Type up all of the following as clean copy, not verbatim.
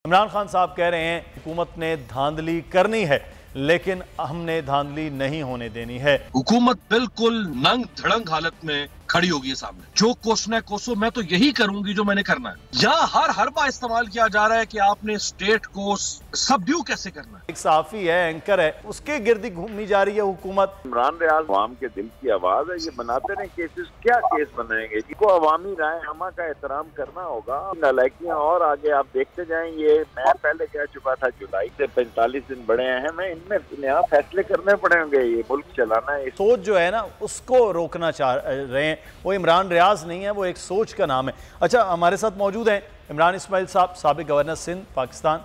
इमरान खान साहब कह रहे हैं हुकूमत ने धांधली करनी है लेकिन हमने धांधली नहीं होने देनी है। हुकूमत बिल्कुल नंग धड़ंग हालत में खड़ी होगी सामने। जो कोसना है कोसो, मैं तो यही करूंगी जो मैंने करना है। यहाँ हर हरबा इस्तेमाल किया जा रहा है कि आपने स्टेट को सबड्यू कैसे करना है। एक सहाफी है, एंकर है, उसके गिर्द घूमनी जा रही है हुकूमत। इमरान रियाज अवाम के दिल की आवाज है। ये बनाते रहे केसेस, क्या केस बनाएंगे? इनको अवामी राय हमा का एहतराम करना होगा। नालायकियां और आगे आप देखते जाएं। ये मैं पहले कह चुका था, जुलाई से 45 दिन बड़े हैं, मैं इनमें नया फैसले करने पड़े होंगे। ये मुल्क चलाना है। सोच जो है ना, उसको रोकना चाह रहे हैं। वो इमरान रियाज नहीं है, वो एक सोच का नाम है। अच्छा, हमारे साथ मौजूद हैं इमरान इस्माइल साहब, साबिक गवर्नर सिंध पाकिस्तान,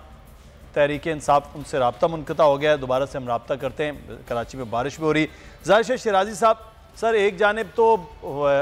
तहरीक इंसाफ। उनसे रब्ता मुनक़ता हो गया है, दोबारा से हम रब्ता करते हैं। कराची में बारिश भी हो रही। ज़ाहिर शिराजी साहब, सर एक जानिब तो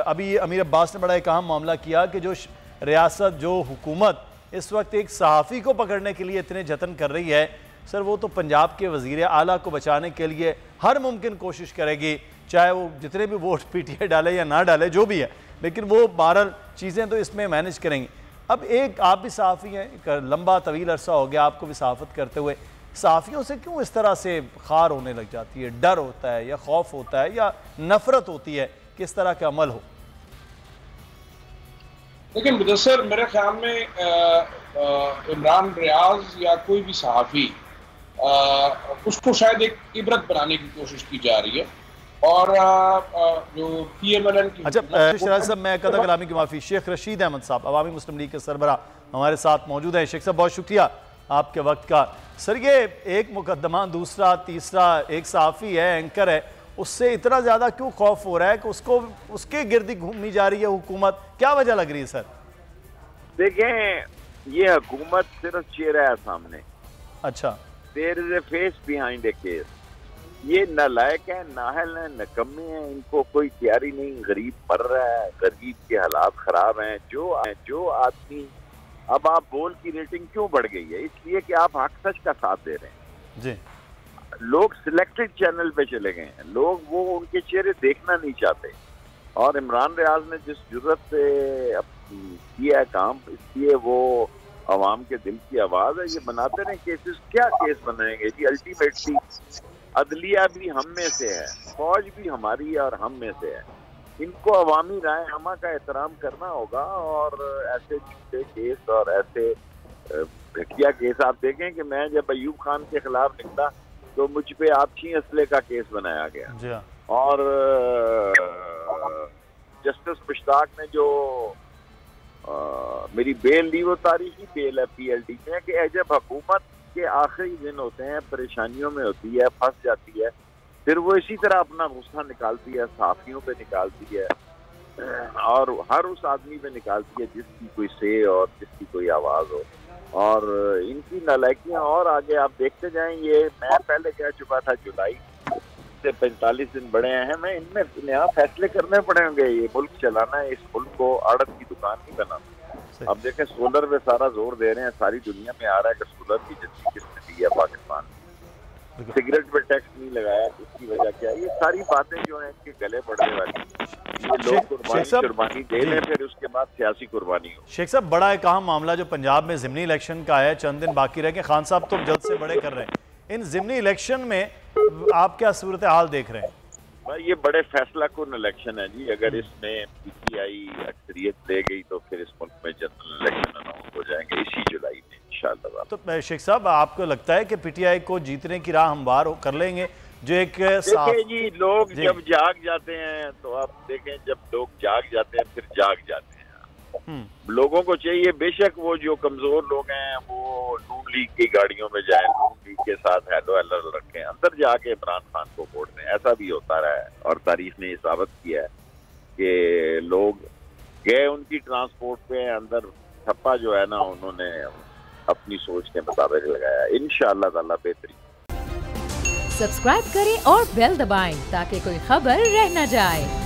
अभी अमीर अब्बास ने बड़ा एक अहम मामला किया कि जो रियासत, जो हुकूमत इस वक्त एक सहाफ़ी को पकड़ने के लिए इतने जतन कर रही है, सर वो तो पंजाब के वज़ीर आला को बचाने के लिए हर मुमकिन कोशिश करेगी, चाहे वो जितने भी वोट पीटीआई डाले या ना डाले, जो भी है, लेकिन वो बहरहाल चीज़ें तो इसमें मैनेज करेंगी। अब एक आप भी सहाफ़ी हैं, एक लंबा तवील अरसा हो गया आपको भी सहाफ़त करते हुए। सहाफ़ियों से क्यों इस तरह से खार होने लग जाती है? डर होता है या खौफ होता है या नफ़रत होती है? किस तरह का अमल हो? लेकिन मुदस्सर, मेरे ख्याल में इमरान रियाज या कोई भी सहाफ़ी, उसको शायद एक इबरत बनाने की कोशिश की जा रही है। और जो PMLN की, अच्छा शिराज साहब, मैं कदा कलामी की माफ़ी, शेख रशीद अहमद साहब अवामी मुस्लिम लीग के सरबरा हमारे साथ मौजूद हैं। शेख साहब, बहुत शुक्रिया आपके वक्त का। सर, ये एक मुकदमा, दूसरा, तीसरा, एक सहाफ़ी है, एंकर है, उससे इतना ज़्यादा क्यों खौफ हो रहा है कि उसको उसके गिर्द घूमनी जा रही है हुकूमत? क्या वजह लग रही है सर? देखें, ये हुकूमत सिर्फ चेहरा है सामने। अच्छा, there is a face behind a case. ये नालायक है, नाहल है, नकम्मे हैं। इनको कोई तैयारी नहीं। गरीब मर रहा है, गरीब के हालात खराब हैं। जो आदमी, अब आप बोल की रेटिंग क्यों बढ़ गई है? इसलिए कि आप हक सच का साथ दे रहे हैं जी। लोग सिलेक्टेड चैनल पे चले गए हैं। लोग वो उनके चेहरे देखना नहीं चाहते। और इमरान रियाज ने जिस जुर्रत से किया है काम, इसलिए वो अवाम के दिल की आवाज है। ये बनाते रहे केसेस, क्या केस बनाएंगे जी? अल्टीमेटली अदलिया भी हम में से है, फौज भी हमारी है और हम में से है। इनको अवामी राय हमा का एहतराम करना होगा। और ऐसे झूठे केस और ऐसे घटिया केस आप देखें कि मैं जब अयूब खान के खिलाफ निकला तो मुझ पे आपसी असले का केस बनाया गया। और जस्टिस मुश्ताक ने जो मेरी बेल ली, वो तारीखी बेल है PLD में, कि जब हुकूमत के आखिरी दिन होते हैं, परेशानियों में होती है, फंस जाती है, फिर वो इसी तरह अपना गुस्सा निकालती है, सहाफियों पे निकालती है और हर उस आदमी पे निकालती है जिसकी कोई से और जिसकी कोई आवाज हो। और इनकी नालायकियां और आगे आप देखते जाएं। ये मैं पहले कह चुका था, जुलाई से 45 दिन बड़े हैं, मैं इनमें नया फैसले करने पड़े होंगे। ये मुल्क चलाना है। इस मुल्क को आड़त की दुकान नहीं बनाना। अब देखें, सोलर पे सारा जोर दे रहे हैं। सारी दुनिया में आ रहा है कि सोलर की जितनी किस्म दी है पाकिस्तान, सिगरेट पे टैक्स नहीं लगाया, इसकी वजह क्या है? ये सारी बातें जो हैं इनके गले पड़ने वाली। ये लोग कुर्बानी दे लें, फिर उसके बाद सियासी कुर्बानी हो। शेख साहब, बड़ा एक अहम मामला जो पंजाब में ज़िमनी इलेक्शन का है, चंद दिन बाकी रह गए। खान साहब तो जल्द से बड़े कर रहे हैं। इन ज़िमनी इलेक्शन में आप क्या सूरत हाल देख रहे हैं? भाई, ये बड़े फैसला कुन इलेक्शन है जी। अगर इसमें PTI अक्सरियत ले गई तो फिर इस मुल्क में जनरल इलेक्शन अनाउंस हो जाएंगे इसी जुलाई में इंशाअल्लाह। तो शेख साहब, आपको लगता है कि PTI को जीतने की राह हमवार कर लेंगे? जो एक देखिए जी, लोग जब जाग जाते हैं तो आप देखें, जब लोग जाग जाते हैं फिर जाग जाते हैं। लोगों को चाहिए, बेशक वो जो कमजोर लोग हैं वो नून लीग की गाड़ियों में जाए, नून लीग के साथ हेलो हेलो रखें, अंदर जाके इमरान खान को वोट दें। ऐसा भी होता रहा है और तारीख ने ये साबित किया है कि लोग गए उनकी ट्रांसपोर्ट पे, अंदर ठप्पा जो है ना उन्होंने अपनी सोच के मुताबिक लगाया। इंशाअल्लाह ताला बेहतरीन। सब्सक्राइब करें और बेल दबाएं ताकि कोई खबर रह न जाए।